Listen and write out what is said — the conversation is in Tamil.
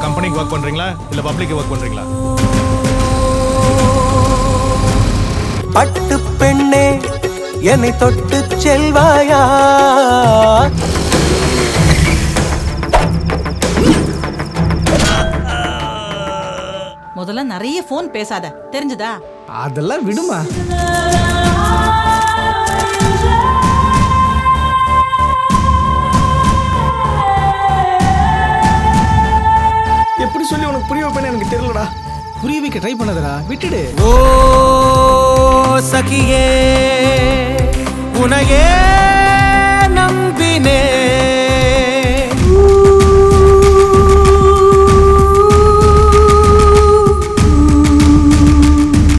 கம்பெனிக்கு ஒர்க் பண்றீங்களா இல்ல பப்ளிக் ஒர்க் பண்றீங்களா? பட்டு பெண்ணே என்னை தொட்டு செல்வாயா? முதல்ல நிறைய போன் பேசாத, தெரிஞ்சதா? அதெல்லாம் விடுமா. எப்படி சொல்லி உனக்கு புரிய வைப்பேன்னு எனக்கு தெரியலடா. புரிய வைக்க ட்ரை பண்ணதுடா, விட்டுடு. ஓ சகியே உனையே நம்பினே